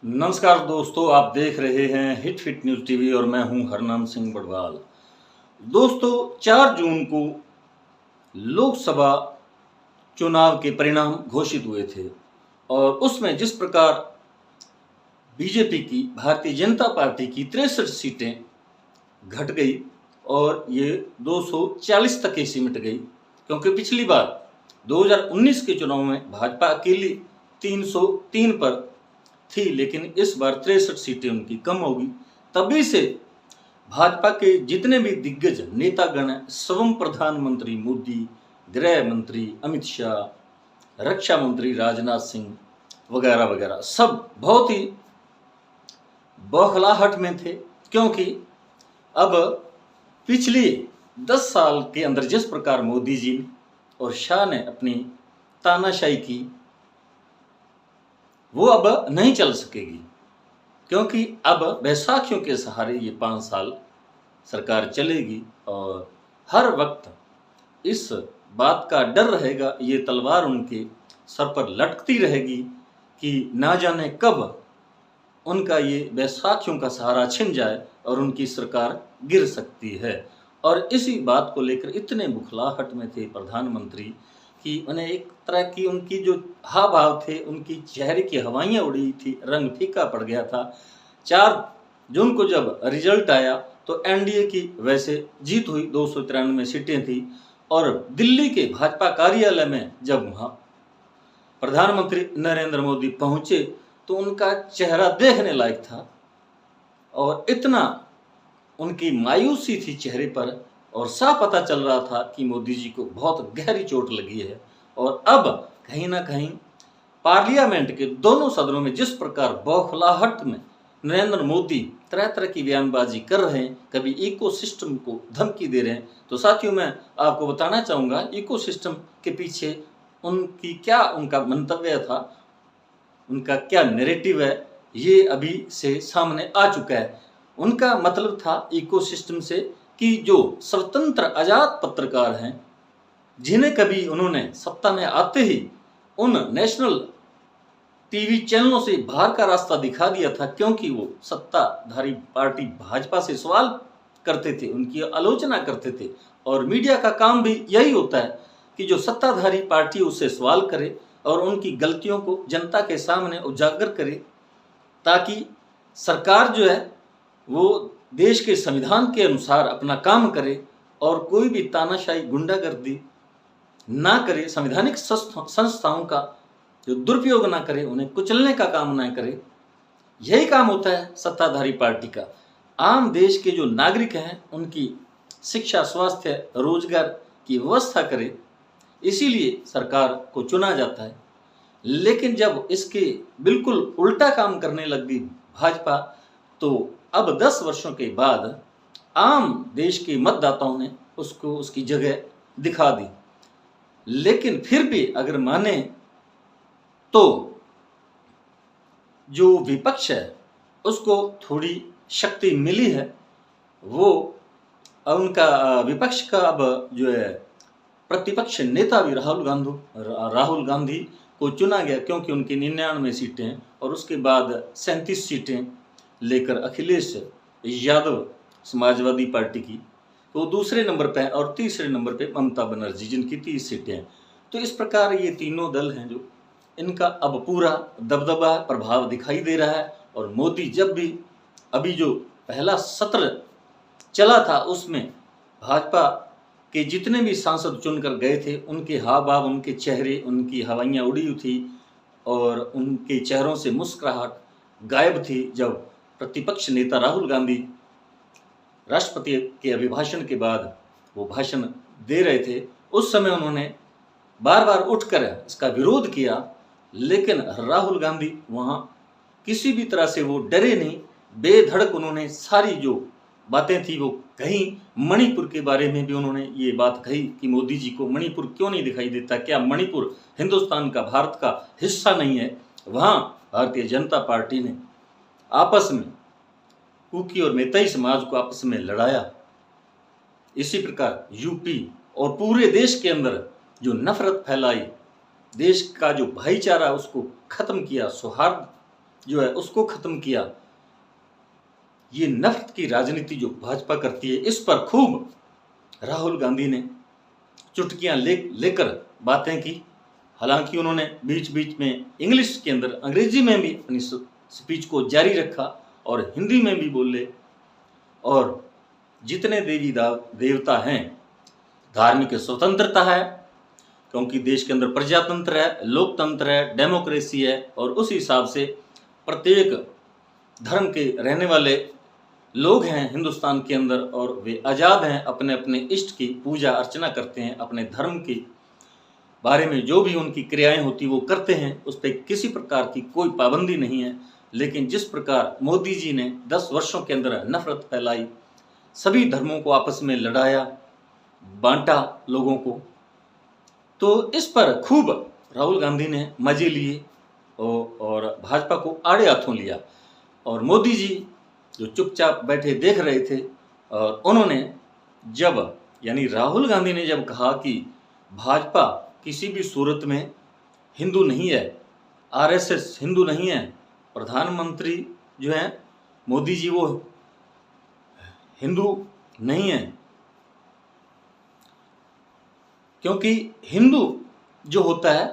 नमस्कार दोस्तों, आप देख रहे हैं हिट फिट न्यूज़ टीवी और मैं हूं हरनाम सिंह बड़वाल। दोस्तों, 4 जून को लोकसभा चुनाव के परिणाम घोषित हुए थे और उसमें जिस प्रकार बीजेपी की, भारतीय जनता पार्टी की 63 सीटें घट गई और ये 240 तक ही सिमट गई, क्योंकि पिछली बार 2019 के चुनाव में भाजपा अकेली 303 पर थी, लेकिन इस बार 63 सीटें उनकी कम होगी। तभी से भाजपा के जितने भी दिग्गज नेतागण हैं, स्वयं प्रधानमंत्री मोदी, गृह मंत्री अमित शाह, रक्षा मंत्री राजनाथ सिंह वगैरह वगैरह, सब बहुत ही बौखलाहट में थे, क्योंकि अब पिछले 10 साल के अंदर जिस प्रकार मोदी जी और शाह ने अपनी तानाशाही की, वो अब नहीं चल सकेगी, क्योंकि अब बैसाखियों के सहारे ये 5 साल सरकार चलेगी और हर वक्त इस बात का डर रहेगा, ये तलवार उनके सर पर लटकती रहेगी कि ना जाने कब उनका ये बैसाखियों का सहारा छिन जाए और उनकी सरकार गिर सकती है। और इसी बात को लेकर इतने बुखलाहट में थे प्रधानमंत्री कि उन्हें एक तरह की उनकी जो हाव भाव थे, उनकी चेहरे की हवाइयाँ उड़ी थी, रंग फीका पड़ गया था। 4 जून को जब रिजल्ट आया तो एनडीए की वैसे जीत हुई, 293 सीटें थी, और दिल्ली के भाजपा कार्यालय में जब वहाँ प्रधानमंत्री नरेंद्र मोदी पहुँचे तो उनका चेहरा देखने लायक था और इतना उनकी मायूसी थी चेहरे पर, और साफ पता चल रहा था कि मोदी जी को बहुत गहरी चोट लगी है। और अब कहीं ना कहीं पार्लियामेंट के दोनों सदनों में जिस प्रकार बौखलाहट में नरेंद्र मोदी तरह तरह की बयानबाजी कर रहे हैं, कभी इकोसिस्टम को धमकी दे रहे हैं, तो साथियों मैं आपको बताना चाहूँगा इकोसिस्टम के पीछे उनका मंतव्य था, उनका क्या नैरेटिव है, ये अभी से सामने आ चुका है। उनका मतलब था इकोसिस्टम से कि जो स्वतंत्र आज़ाद पत्रकार हैं, जिन्हें कभी उन्होंने सत्ता में आते ही उन नेशनल टीवी चैनलों से बाहर का रास्ता दिखा दिया था, क्योंकि वो सत्ताधारी पार्टी भाजपा से सवाल करते थे, उनकी आलोचना करते थे। और मीडिया का काम भी यही होता है कि जो सत्ताधारी पार्टी उससे सवाल करे और उनकी गलतियों को जनता के सामने उजागर करे, ताकि सरकार जो है वो देश के संविधान के अनुसार अपना काम करे और कोई भी तानाशाही गुंडागर्दी ना करे, संवैधानिक संस्थाओं का जो दुरुपयोग ना करे, उन्हें कुचलने का काम ना करे। यही काम होता है सत्ताधारी पार्टी का। आम देश के जो नागरिक हैं उनकी शिक्षा, स्वास्थ्य, रोजगार की व्यवस्था करे, इसीलिए सरकार को चुना जाता है। लेकिन जब इसके बिल्कुल उल्टा काम करने लग गई भाजपा, तो अब 10 वर्षों के बाद आम देश के मतदाताओं ने उसको उसकी जगह दिखा दी। लेकिन फिर भी अगर माने तो जो विपक्ष है उसको थोड़ी शक्ति मिली है। वो उनका विपक्ष का अब जो है प्रतिपक्ष नेता भी राहुल गांधी को चुना गया, क्योंकि उनकी 99 सीटें और उसके बाद 37 सीटें लेकर अखिलेश यादव समाजवादी पार्टी की तो दूसरे नंबर पे है, और तीसरे नंबर पे ममता बनर्जी जिनकी 30 सीटें हैं। तो इस प्रकार ये तीनों दल हैं जो इनका अब पूरा दबदबा प्रभाव दिखाई दे रहा है। और मोदी जब भी अभी जो पहला सत्र चला था उसमें भाजपा के जितने भी सांसद चुनकर गए थे, उनके हाव भाव, उनके चेहरे, उनकी हवाइयाँ उड़ी हुई थी और उनके चेहरों से मुस्कुराहट गायब थी। जब प्रतिपक्ष नेता राहुल गांधी राष्ट्रपति के अभिभाषण के बाद वो भाषण दे रहे थे, उस समय उन्होंने बार बार उठकर इसका विरोध किया, लेकिन राहुल गांधी वहाँ किसी भी तरह से वो डरे नहीं, बेधड़क उन्होंने सारी जो बातें थी वो कहीं। मणिपुर के बारे में भी उन्होंने ये बात कही कि मोदी जी को मणिपुर क्यों नहीं दिखाई देता, क्या मणिपुर हिंदुस्तान का, भारत का हिस्सा नहीं है। वहाँ भारतीय जनता पार्टी ने आपस में कुकी और मेतई समाज को आपस में लड़ाया। इसी प्रकार यूपी और पूरे देश के अंदर जो नफरत फैलाई, देश का जो भाईचारा उसको खत्म किया, सौहार्द जो है उसको खत्म किया। ये नफरत की राजनीति जो भाजपा करती है, इस पर खूब राहुल गांधी ने चुटकियां लेकर बातें की। हालांकि उन्होंने बीच बीच में इंग्लिश के अंदर अंग्रेजी में भी अपनी स्पीच को जारी रखा और हिंदी में भी बोले। और जितने देवी देवता हैं, धार्मिक स्वतंत्रता है, क्योंकि देश के अंदर प्रजातंत्र है, लोकतंत्र है, डेमोक्रेसी है, और उस हिसाब से प्रत्येक धर्म के रहने वाले लोग हैं हिंदुस्तान के अंदर, और वे आज़ाद हैं, अपने अपने इष्ट की पूजा अर्चना करते हैं, अपने धर्म के बारे में जो भी उनकी क्रियाएं होती वो करते हैं, उस पर किसी प्रकार की कोई पाबंदी नहीं है। लेकिन जिस प्रकार मोदी जी ने 10 वर्षों के अंदर नफरत फैलाई, सभी धर्मों को आपस में लड़ाया, बांटा लोगों को, तो इस पर खूब राहुल गांधी ने मजे लिए और भाजपा को आड़े हाथों लिया। और मोदी जी जो चुपचाप बैठे देख रहे थे, और उन्होंने जब, यानी राहुल गांधी ने जब कहा कि भाजपा किसी भी सूरत में हिंदू नहीं है, आरएसएस हिंदू नहीं है, प्रधानमंत्री जो है मोदी जी वो हिंदू नहीं है, क्योंकि हिंदू जो होता है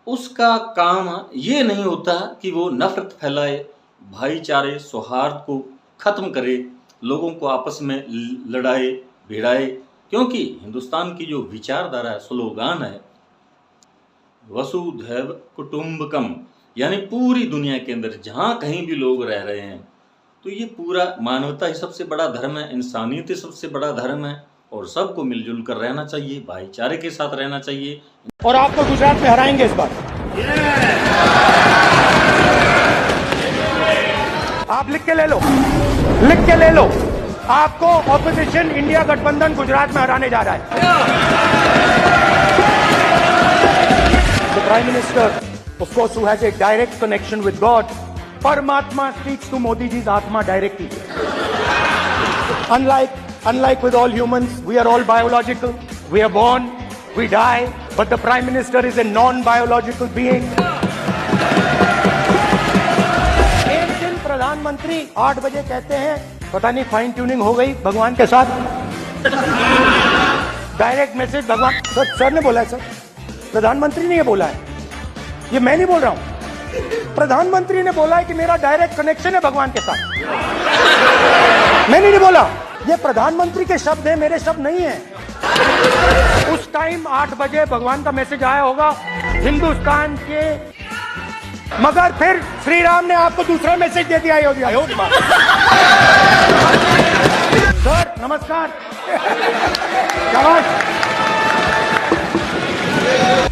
उसका काम ये नहीं होता कि वो नफरत फैलाए, भाईचारे सौहार्द को खत्म करे, लोगों को आपस में लड़ाए भिड़ाए। क्योंकि हिंदुस्तान की जो विचारधारा है, स्लोगान है वसुधैव कुटुंबकम, यानी पूरी दुनिया के अंदर जहाँ कहीं भी लोग रह रहे हैं, तो ये पूरा मानवता ही सबसे बड़ा धर्म है, इंसानियत ही सबसे बड़ा धर्म है, और सबको मिलजुल कर रहना चाहिए, भाईचारे के साथ रहना चाहिए। और आपको गुजरात में हराएंगे इस बार। आप लिख के ले लो, लिख के ले लो, आपको ऑपोजिशन इंडिया गठबंधन गुजरात में हराने जा रहा है। The Prime Minister, of course, who has a direct connection with God, Paramatma speaks to Modi ji's Atma directly. Unlike with all humans, we are all biological. We are born, we die, but the Prime Minister is a non-biological being. एक दिन प्रधानमंत्री 8 बजे कहते हैं, पता नहीं fine tuning हो गई भगवान के साथ, डायरेक्ट मैसेज भगवान। सर ने बोला है, सर प्रधानमंत्री ने ये बोला है, ये मैं नहीं बोल रहा हूं, प्रधानमंत्री ने बोला है कि मेरा डायरेक्ट कनेक्शन है भगवान के साथ। मैंने नहीं बोला, ये प्रधानमंत्री के शब्द हैं, मेरे शब्द नहीं है। उस टाइम 8 बजे भगवान का मैसेज आया होगा हिंदुस्तान के, मगर फिर श्री राम ने आपको दूसरा मैसेज दे दिया अयोध्या। सर नमस्कार, शाबाश।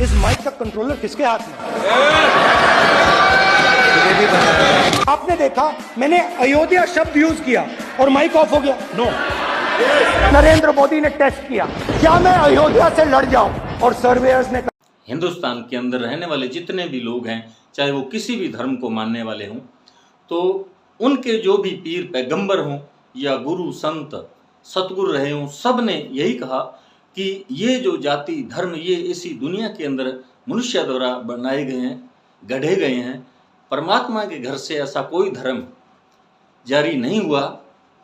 इस माइक का कंट्रोलर किसके हाथ में? आपने देखा मैंने अयोध्या शब्द यूज किया और माइक ऑफ हो गया। नो, नरेंद्र मोदी ने टेस्ट किया, क्या मैं अयोध्या से लड़ जाऊं? और सर्वेयर्स ने कहा, हिंदुस्तान के अंदर रहने वाले जितने भी लोग हैं, चाहे वो किसी भी धर्म को मानने वाले हों, तो उनके जो भी पीर पैगंबर हों या गुरु संत सतगुरु रहे हों, सब ने यही कहा कि ये जो जाति धर्म ये इसी दुनिया के अंदर मनुष्य द्वारा बनाए गए हैं, गढ़े गए हैं। परमात्मा के घर से ऐसा कोई धर्म जारी नहीं हुआ,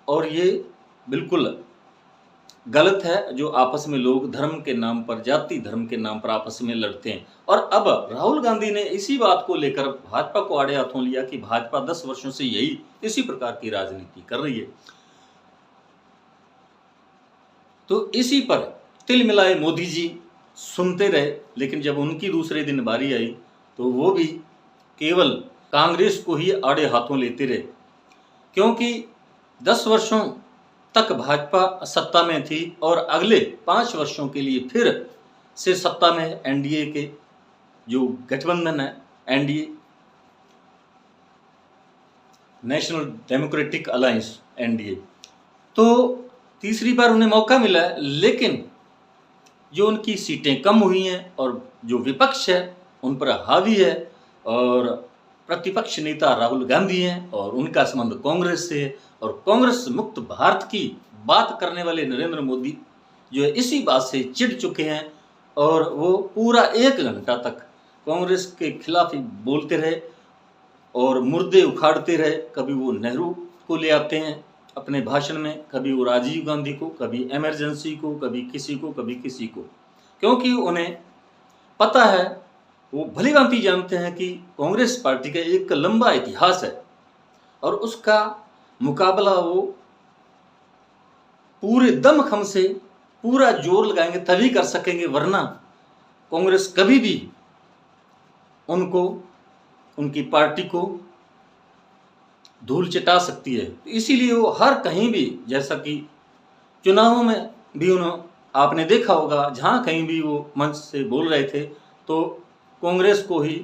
और ये बिल्कुल गलत है जो आपस में लोग धर्म के नाम पर, जाति धर्म के नाम पर आपस में लड़ते हैं। और अब राहुल गांधी ने इसी बात को लेकर भाजपा को आड़े हाथों लिया कि भाजपा 10 वर्षों से यही इसी प्रकार की राजनीति कर रही है। तो इसी पर तिल मिलाए मोदी जी सुनते रहे, लेकिन जब उनकी दूसरे दिन बारी आई तो वो भी केवल कांग्रेस को ही आड़े हाथों लेते रहे, क्योंकि 10 वर्षों तक भाजपा सत्ता में थी और अगले 5 वर्षों के लिए फिर से सत्ता में एनडीए के जो गठबंधन है, NDA national democratic alliance NDA, तो तीसरी बार उन्हें मौका मिला है। लेकिन जो उनकी सीटें कम हुई हैं और जो विपक्ष है उन पर हावी है, और प्रतिपक्ष नेता राहुल गांधी हैं और उनका संबंध कांग्रेस से है, और कांग्रेस मुक्त भारत की बात करने वाले नरेंद्र मोदी जो है इसी बात से चिढ़ चुके हैं, और वो पूरा 1 घंटा तक कांग्रेस के खिलाफ ही बोलते रहे। और मुर्दे उखाड़ते रहे। कभी वो नेहरू को ले आते हैं अपने भाषण में, कभी वो राजीव गांधी को, कभी इमरजेंसी को, कभी किसी को, कभी किसी को, क्योंकि उन्हें पता है, वो भली भांति जानते हैं कि कांग्रेस पार्टी का एक लंबा इतिहास है और उसका मुकाबला वो पूरे दमखम से पूरा जोर लगाएंगे तभी कर सकेंगे, वरना कांग्रेस कभी भी उनको, उनकी पार्टी को धूल चटा सकती है। इसीलिए वो हर कहीं भी, जैसा कि चुनावों में भी आपने देखा होगा, जहाँ कहीं भी वो मंच से बोल रहे थे तो कांग्रेस को ही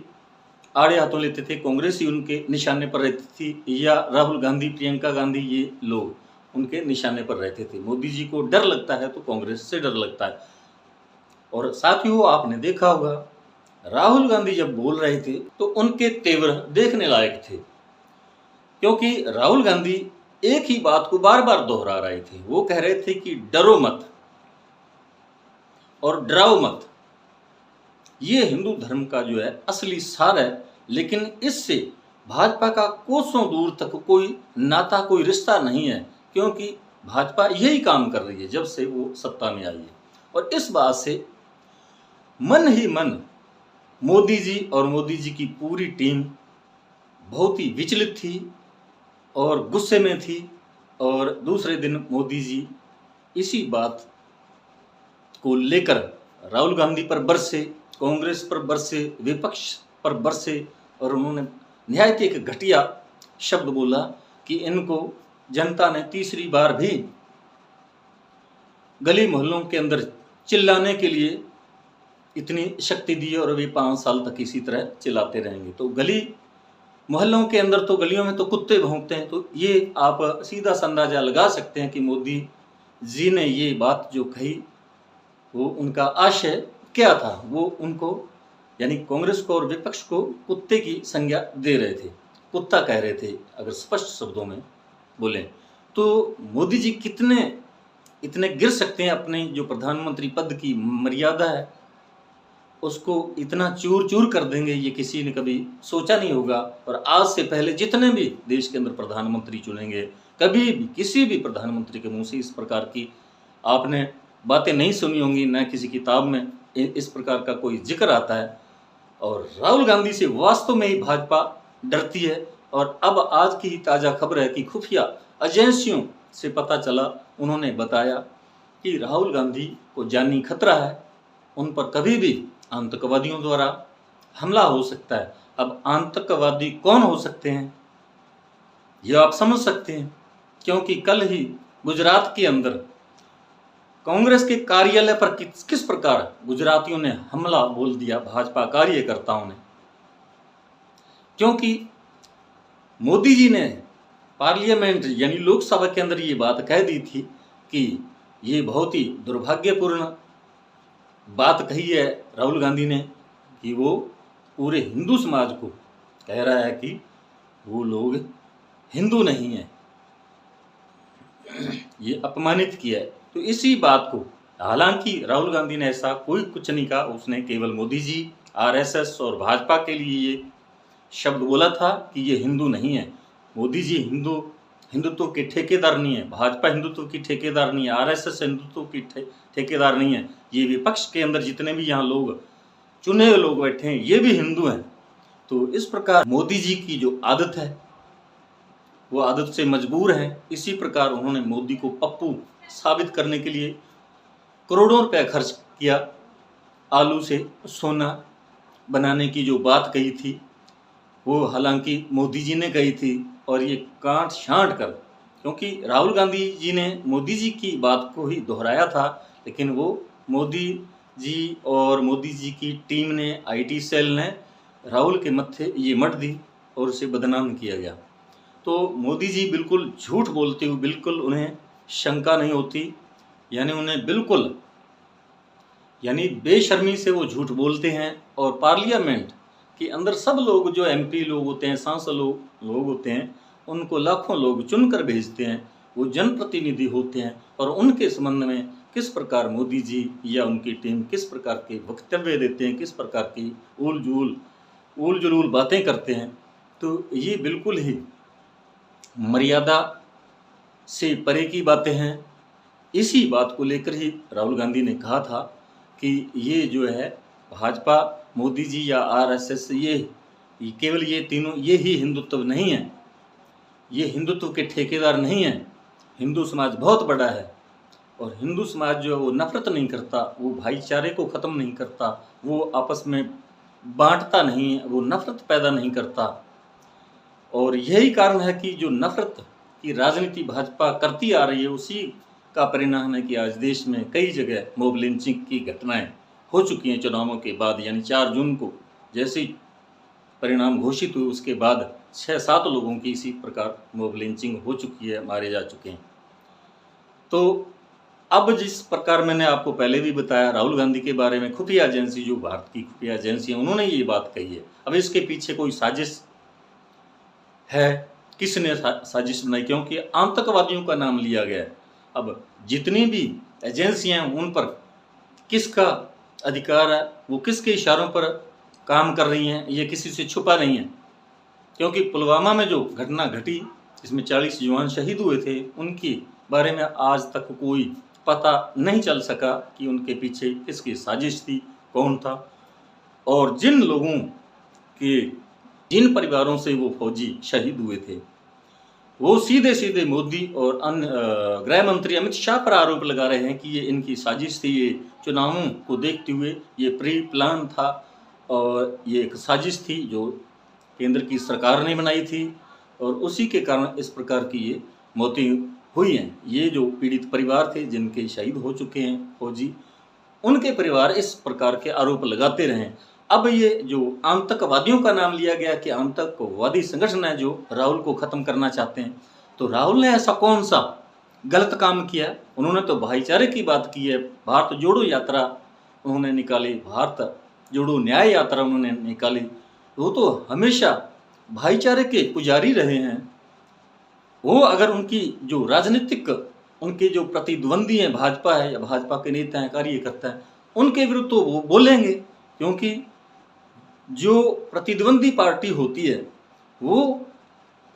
आड़े हाथों लेते थे, कांग्रेस ही उनके निशाने पर रहती थी, या राहुल गांधी, प्रियंका गांधी, ये लोग उनके निशाने पर रहते थे। मोदी जी को डर लगता है तो कांग्रेस से डर लगता है। और साथियों, आपने देखा होगा राहुल गांधी जब बोल रहे थे तो उनके तेवर देखने लायक थे, क्योंकि राहुल गांधी एक ही बात को बार बार दोहरा रहे थे। वो कह रहे थे कि डरो मत और डराओ मत, ये हिंदू धर्म का जो है असली सार है, लेकिन इससे भाजपा का कोसों दूर तक कोई नाता, कोई रिश्ता नहीं है, क्योंकि भाजपा यही काम कर रही है जब से वो सत्ता में आई है। और इस बात से मन ही मन मोदी जी और मोदी जी की पूरी टीम बहुत ही विचलित थी और गुस्से में थी। और दूसरे दिन मोदी जी इसी बात को लेकर राहुल गांधी पर बरसे, कांग्रेस पर बरसे, विपक्ष पर बरसे, और उन्होंने निहायत एक घटिया शब्द बोला कि इनको जनता ने तीसरी बार भी गली मोहल्लों के अंदर चिल्लाने के लिए इतनी शक्ति दी और वे 5 साल तक इसी तरह चिल्लाते रहेंगे। तो गली मोहल्लों के अंदर तो, गलियों में तो कुत्ते भौंकते हैं। तो ये आप सीधा सा अंदाजा लगा सकते हैं कि मोदी जी ने ये बात जो कही वो उनका आशय क्या था। वो उनको, यानी कांग्रेस को और विपक्ष को कुत्ते की संज्ञा दे रहे थे, कुत्ता कह रहे थे, अगर स्पष्ट शब्दों में बोलें। तो मोदी जी इतने गिर सकते हैं, अपने जो प्रधानमंत्री पद की मर्यादा है उसको इतना चूर चूर कर देंगे, ये किसी ने कभी सोचा नहीं होगा। और आज से पहले जितने भी देश के अंदर प्रधानमंत्री चुनेंगे, कभी भी किसी भी प्रधानमंत्री के मुंह से इस प्रकार की आपने बातें नहीं सुनी होंगी, न किसी किताब में इस प्रकार का कोई जिक्र आता है। और राहुल गांधी से वास्तव में ही भाजपा डरती है। और अब आज की ताज़ा खबर है कि खुफिया एजेंसियों से पता चला, उन्होंने बताया कि राहुल गांधी को जानी खतरा है, उन पर कभी भी आतंकवादियों द्वारा हमला हो सकता है। अब आतंकवादी कौन हो सकते हैं यह आप समझ सकते हैं, क्योंकि कल ही गुजरात के अंदर कांग्रेस के कार्यालय पर किस प्रकार गुजरातियों ने हमला बोल दिया, भाजपा कार्यकर्ताओं ने। क्योंकि मोदी जी ने पार्लियामेंट यानी लोकसभा के अंदर ये बात कह दी थी कि ये बहुत ही दुर्भाग्यपूर्ण बात कही है राहुल गांधी ने कि वो पूरे हिंदू समाज को कह रहा है कि वो लोग हिंदू नहीं है, ये अपमानित किया है। तो इसी बात को, हालांकि राहुल गांधी ने ऐसा कोई कुछ नहीं कहा, उसने केवल मोदी जी, आरएसएस और भाजपा के लिए ये शब्द बोला था कि ये हिंदू नहीं है। मोदी जी हिंदुत्व के ठेकेदार नहीं है, भाजपा हिंदुत्व की ठेकेदार नहीं है, आरएसएस हिंदुत्व की ठेकेदार नहीं है। ये विपक्ष के अंदर जितने भी यहाँ लोग, चुने हुए लोग बैठे हैं, ये भी हिंदू हैं। तो इस प्रकार मोदी जी की जो आदत है वो आदत से मजबूर हैं। इसी प्रकार उन्होंने मोदी को पप्पू साबित करने के लिए करोड़ों रुपया खर्च किया। आलू से सोना बनाने की जो बात कही थी वो हालांकि मोदी जी ने कही थी, और ये काट छांट कर, क्योंकि राहुल गांधी जी ने मोदी जी की बात को ही दोहराया था, लेकिन वो मोदी जी और मोदी जी की टीम ने, आईटी सेल ने राहुल के मत्थे ये मट दी और उसे बदनाम किया गया। तो मोदी जी बिल्कुल झूठ बोलते हुए, बिल्कुल उन्हें शंका नहीं होती, यानी उन्हें बिल्कुल, यानी बेशर्मी से वो झूठ बोलते हैं। और पार्लियामेंट के अंदर सब लोग जो एमपी लोग होते हैं, सांसद लोग होते हैं, उनको लाखों लोग चुनकर भेजते हैं, वो जनप्रतिनिधि होते हैं। और उनके संबंध में किस प्रकार मोदी जी या उनकी टीम किस प्रकार के वक्तव्य देते हैं, किस प्रकार की उल जुलूल बातें करते हैं, तो ये बिल्कुल ही मर्यादा से परे की बातें हैं। इसी बात को लेकर ही राहुल गांधी ने कहा था कि ये जो है भाजपा, मोदी जी या आरएसएस, ये केवल ये तीनों ये ही हिंदुत्व नहीं है, ये हिंदुत्व के ठेकेदार नहीं हैं। हिंदू समाज बहुत बड़ा है और हिंदू समाज जो है वो नफरत नहीं करता, वो भाईचारे को ख़त्म नहीं करता, वो आपस में बांटता नहीं है, वो नफरत पैदा नहीं करता। और यही कारण है कि जो नफरत की राजनीति भाजपा करती आ रही है, उसी का परिणाम है कि आज देश में कई जगह मॉब लिंचिंग की घटनाएं हो चुकी हैं। चुनावों के बाद यानी 4 जून को जैसे ही परिणाम घोषित हुए उसके बाद 6-7 लोगों की इसी प्रकार मॉब लिंचिंग हो चुकी है, मारे जा चुके हैं। तो अब जिस प्रकार मैंने आपको पहले भी बताया राहुल गांधी के बारे में, खुफिया एजेंसी, जो भारत की खुफिया एजेंसी है, उन्होंने ये बात कही है। अब इसके पीछे कोई साजिश है, किसने साजिश बनाई? क्योंकि आतंकवादियों का नाम लिया गया है। अब जितनी भी एजेंसियां हैं उन पर किसका अधिकार है, वो किसके इशारों पर काम कर रही हैं, ये किसी से छुपा नहीं है। क्योंकि पुलवामा में जो घटना घटी, इसमें 40 जवान शहीद हुए थे, उनके बारे में आज तक कोई पता नहीं चल सका कि उनके पीछे किसकी साजिश थी, कौन था। और जिन लोगों के, जिन परिवारों से वो फौजी शहीद हुए थे, वो सीधे सीधे मोदी और अन्य गृह मंत्री अमित शाह पर आरोप लगा रहे हैं कि ये इनकी साजिश थी, ये चुनावों को देखते हुए ये प्री प्लान था और ये एक साजिश थी जो केंद्र की सरकार ने बनाई थी और उसी के कारण इस प्रकार की ये मौतें हुई हैं। ये जो पीड़ित परिवार थे जिनके शहीद हो चुके हैं फौजी, उनके परिवार इस प्रकार के आरोप लगाते रहे। अब ये जो आतंकवादियों का नाम लिया गया कि आतंकवादी संगठन है जो राहुल को ख़त्म करना चाहते हैं, तो राहुल ने ऐसा कौन सा गलत काम किया? उन्होंने तो भाईचारे की बात की है, भारत जोड़ो यात्रा उन्होंने निकाली, भारत जोड़ो न्याय यात्रा उन्होंने निकाली। वो तो हमेशा भाईचारे के पुजारी रहे हैं। वो अगर उनकी जो राजनीतिक, उनके जो प्रतिद्वंदी हैं, भाजपा है या भाजपा के नेता हैं, कार्यकर्ता हैं, उनके विरुद्ध तो वो बोलेंगे, क्योंकि जो प्रतिद्वंदी पार्टी होती है वो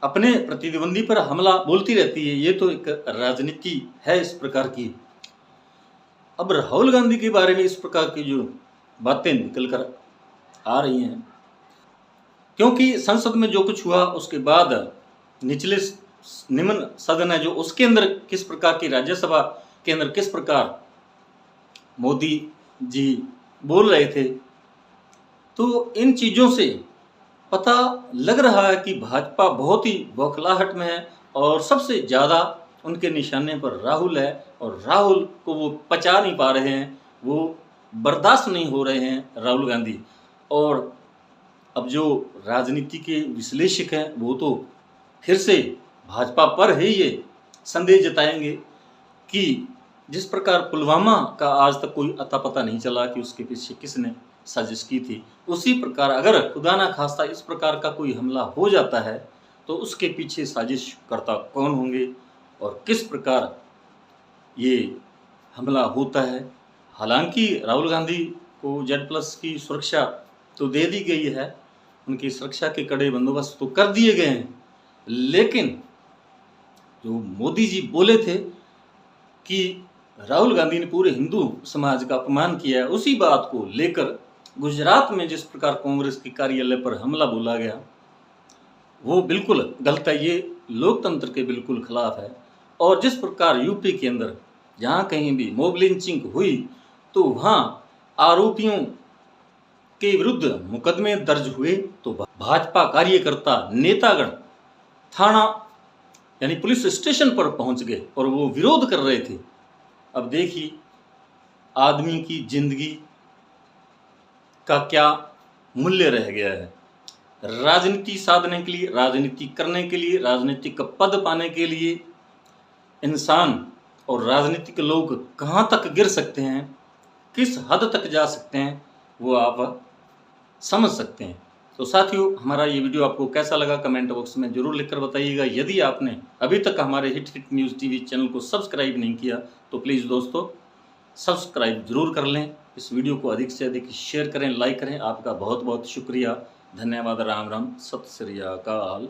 अपने प्रतिद्वंदी पर हमला बोलती रहती है। ये तो एक राजनीति है इस प्रकार की। अब राहुल गांधी के बारे में इस प्रकार की जो बातें निकल कर आ रही हैं, क्योंकि संसद में जो कुछ हुआ उसके बाद निचले निम्न सदन है जो, उसके अंदर किस प्रकार की, राज्यसभा के अंदर किस प्रकार मोदी जी बोल रहे थे, तो इन चीज़ों से पता लग रहा है कि भाजपा बहुत ही बौखलाहट में है और सबसे ज़्यादा उनके निशाने पर राहुल है और राहुल को वो पचा नहीं पा रहे हैं, वो बर्दाश्त नहीं हो रहे हैं राहुल गांधी। और अब जो राजनीति के विश्लेषक हैं वो तो फिर से भाजपा पर ही ये संदेह जताएंगे कि जिस प्रकार पुलवामा का आज तक कोई अता पता नहीं चला कि उसके पीछे किसने साजिश की थी, उसी प्रकार अगर खुदा ना खास्ता इस प्रकार का कोई हमला हो जाता है तो उसके पीछे साजिश करता कौन होंगे और किस प्रकार ये हमला होता है। हालांकि राहुल गांधी को Z+ की सुरक्षा तो दे दी गई है, उनकी सुरक्षा के कड़े बंदोबस्त तो कर दिए गए हैं, लेकिन जो मोदी जी बोले थे कि राहुल गांधी ने पूरे हिंदू समाज का अपमान किया है, उसी बात को लेकर गुजरात में जिस प्रकार कांग्रेस के कार्यालय पर हमला बोला गया वो बिल्कुल गलत है, ये लोकतंत्र के बिल्कुल खिलाफ है। और जिस प्रकार यूपी के अंदर जहाँ कहीं भी मॉब लिंचिंग हुई तो वहाँ आरोपियों के विरुद्ध मुकदमे दर्ज हुए, तो भाजपा कार्यकर्ता नेतागण थाना यानी पुलिस स्टेशन पर पहुंच गए और वो विरोध कर रहे थे। अब देखिए आदमी की जिंदगी का क्या मूल्य रह गया है। राजनीति साधने के लिए, राजनीति करने के लिए, राजनीतिक पद पाने के लिए इंसान और राजनीतिक लोग कहाँ तक गिर सकते हैं, किस हद तक जा सकते हैं, वो आप समझ सकते हैं। तो साथियों, हमारा ये वीडियो आपको कैसा लगा कमेंट बॉक्स में जरूर लिखकर बताइएगा। यदि आपने अभी तक हमारे हिट न्यूज़ टीवी चैनल को सब्सक्राइब नहीं किया तो प्लीज़ दोस्तों सब्सक्राइब जरूर कर लें। इस वीडियो को अधिक से अधिक शेयर करें, लाइक करें। आपका बहुत बहुत शुक्रिया। धन्यवाद। राम राम, सत श्री अकाल।